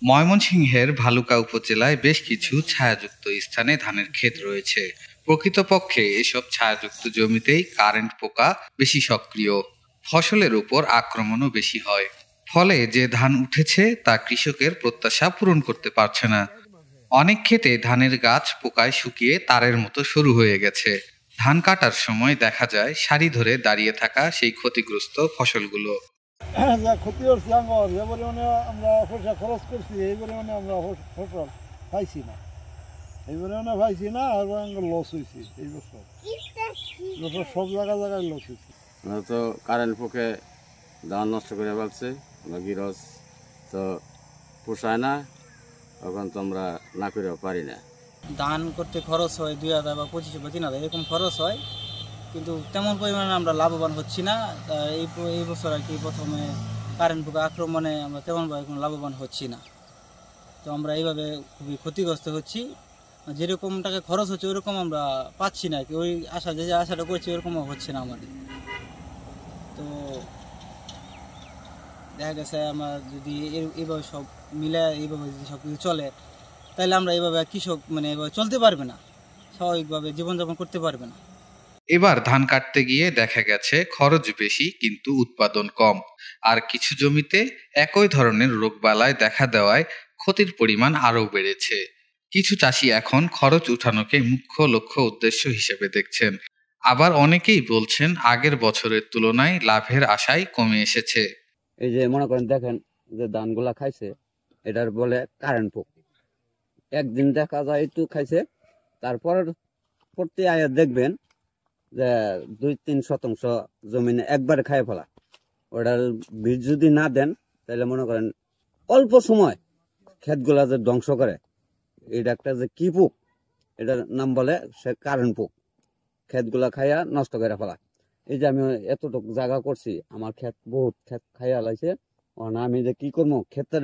ময়মনসিংহের ভালুকা উপজেলায় বেশ কিছু ছায়াযুক্ত স্থানে ধানের ক্ষেত রয়েছে। প্রকৃতপক্ষে এসব ছায়াযুক্ত জমিতেই কারেন্ট পোকা বেশি সক্রিয়, ফসলের উপর আক্রমণও বেশি হয়। ফলে যে ধান উঠেছে তা কৃষকের প্রত্যাশা পূরণ করতে পারছে না। অনেক ক্ষেতে ধানের গাছ পোকায় শুকিয়ে তারের মতো সরু হয়ে গেছে। ধান কাটার সময় দেখা যায় সারি ধরে দাঁড়িয়ে থাকা সেই ক্ষতিগ্রস্ত ফসলগুলো। যা ক্ষতি হচ্ছে আমার, যে পরিমাণে আমরা পয়সা খরচ করছি এই পরিমাণে আমরা ফসল পাইছি না, আর লস হয়েছি এই বছর সব জায়গায় লস হয়েছে। আমরা তো কারেন্ট পোকে ধান নষ্ট করে ফেলছে, গিরস তো পোষায় না, তখন তো আমরা না করেও পারি না। ধান করতে খরচ হয় 2000 বা 2500 বা 3000 এরকম খরচ হয়, কিন্তু তেমন পরিমাণে আমরা লাভবান হচ্ছি না। এই বছর আর কি প্রথমে কারেন্ট পোকা আক্রমণে আমরা তেমনভাবে কোনো লাভবান হচ্ছি না। তো আমরা এইভাবে খুবই ক্ষতিগ্রস্ত হচ্ছি। যেরকম টাকা খরচ হচ্ছে ওইরকম আমরা পাচ্ছি না, কি ওই আশা যে আশাটা করছি ওরকমও হচ্ছে না আমাদের। তো দেখা গেছে আমার যদি এইভাবে সব মিলে এইভাবে যদি সব কিছু চলে, তাহলে আমরা এইভাবে কৃষক এভাবে চলতে পারবে না, স্বাভাবিকভাবে জীবনযাপন করতে পারবে না। এবার ধান কাটতে গিয়ে দেখা গেছে খরচ বেশি কিন্তু উৎপাদন কম, আর কিছু জমিতে একই ধরনের রোগবালাই দেখা দেওয়ায় ক্ষতির পরিমাণ আরও বেড়েছে। কিছু চাষি এখন খরচ উঠানোকে মুখ্য লক্ষ্য উদ্দেশ্য হিসেবে দেখছেন, আবার অনেকেই বলছেন আগের বছরের তুলনায় লাভের আশায় কমে এসেছে। এই যে মনে করেন দেখেন যে ধানগুলা খাইছে, এটার বলে কারেন্ট পোক। একদিন দেখা যায় একটু খাইছে, তারপর প্রতি আয়া দেখবেন যে 2-3 শতাংশ জমিনে একবারে খাই ফেলা। ওটার বীজ যদি না দেন তাহলে মনে করেন অল্প সময় ক্ষেতগুলা যে ধ্বংস করে, এটা একটা যে কি পোক, এটার নাম বলে সে কারেন্ট পোক। ক্ষেতগুলা খাইয়া নষ্ট করে ফেলা। এই যে আমি এতটুকু জায়গা করছি, আমার বহুত ক্ষেত খাইয়া লাইছে। আমি যে কি করবো, ক্ষেতটা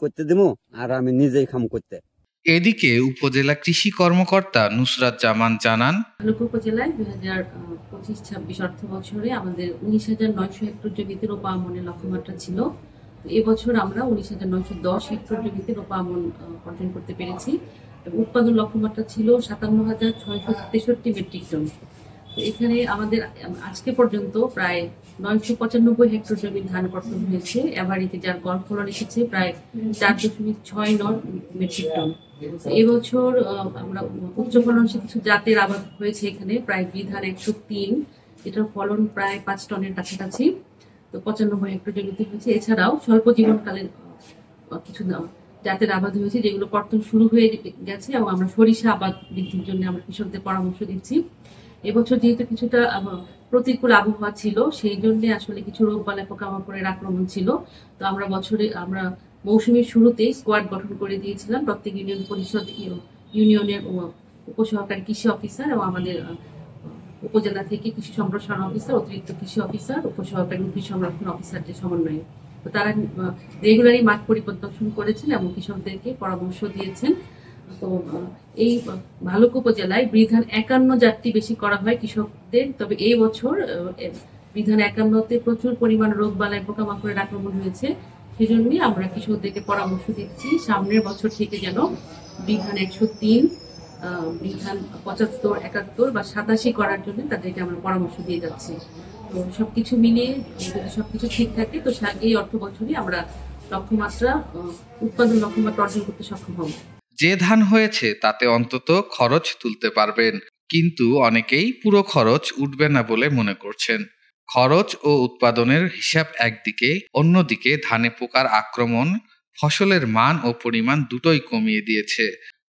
করতে দিব আর আমি নিজেই খাম করতে। এদিকে উপজেলা কৃষি কর্মকর্তা নুসরাত জামান জানান, ভালুকা উপজেলায় 2025-26 অর্থ বছরে আমাদের 19,900 হেক্টর জমিতে রোপা আমনের লক্ষ্যমাত্রা ছিল। এবছর আমরা 19,910 হেক্টর জমিতে রোপা আমন অর্জন করতে পেরেছি। উৎপাদন লক্ষ্যমাত্রা ছিল 57,663 মেট্রিক টন। এখানে আমাদের আজকে পর্যন্ত প্রায় 995 হেক্টর জমি ধান কর্তন হয়েছে। এভারেজে যার গড় ফলন এসেছে প্রায় 4.69 মেট্রিক টন। এবছর আমরা উচ্চ ফলনশীল কিছু জাতের আবাদ হয়েছে এখানে, প্রায় বিধান 103, এটার ফলন প্রায় 5 টনের কাছাকাছি। তো 95 হেক্টর জমিতে হয়েছে। এছাড়াও স্বল্প জীবনকালীন কিছু জাতের আবাদ হয়েছে যেগুলো কর্তন শুরু হয়ে গেছে, এবং আমরা সরিষা আবাদ বৃদ্ধির জন্য আমরা কৃষকদের পরামর্শ দিচ্ছি। এবছর যেহেতু কিছুটা প্রতিকূল আবহাওয়া ছিল, সেই জন্য আসলে কিছু রোগবালাই পোকামাকড়ের আক্রমণ ছিল। তো আমরা মৌসুমের শুরুতেই স্কোয়াড গঠন করে দিয়েছিলাম। প্রত্যেক ইউনিয়ন পরিষদ ইউনিয়নের উপসহকারী কৃষি অফিসার এবং আমাদের উপজেলা থেকে কৃষি সম্প্রসারণ অফিসার, অতিরিক্ত কৃষি অফিসার, উপসহকারী উদ্ভিদ সংরক্ষণ অফিসারদের সমন্বয়ে। তো তারা রেগুলারই মাঠ পরিদর্শন করেছেন এবং কৃষকদেরকে পরামর্শ দিয়েছেন। তো এই ভালুকা উপজেলায় বিধান 51 জাতটি বেশি করা হয় কৃষকদের। তবে এই বছর বিধান 51-তে প্রচুর পরিমাণ রোগবালাই পোকামাকড়ের আক্রমণ হয়েছে। সেই জন্যই আমরা কৃষকদেরকে পরামর্শ দিচ্ছি সামনের বছর থেকে যেন বিধান 103, বিধান 75, 71 বা 87 করার জন্য তাদেরকে আমরা পরামর্শ দিয়ে যাচ্ছি। তো সবকিছু মিলিয়ে যদি সবকিছু ঠিক থাকে তো এই অর্থ বছরই আমরা উৎপাদন লক্ষ্যমাত্রা অর্জন করতে সক্ষম হব। যে ধান হয়েছে তাতে অন্তত খরচ তুলতে পারবেন, কিন্তু অনেকেই পুরো খরচ উঠবে না বলে মনে করছেন। খরচ ও উৎপাদনের হিসাব একদিকে, অন্যদিকে ধানে পোকার আক্রমণ ফসলের মান ও পরিমাণ দুটোই কমিয়ে দিয়েছে।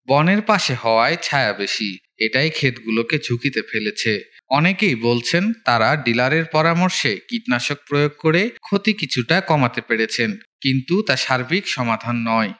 বনের পাশে হওয়ায় ছায়া বেশি, এটাই ক্ষেতগুলোকে ঝুঁকিতে ফেলেছে। অনেকেই বলছেন তারা ডিলারের পরামর্শে কীটনাশক প্রয়োগ করে ক্ষতি কিছুটা কমাতে পেরেছেন, কিন্তু তা সার্বিক সমাধান নয়।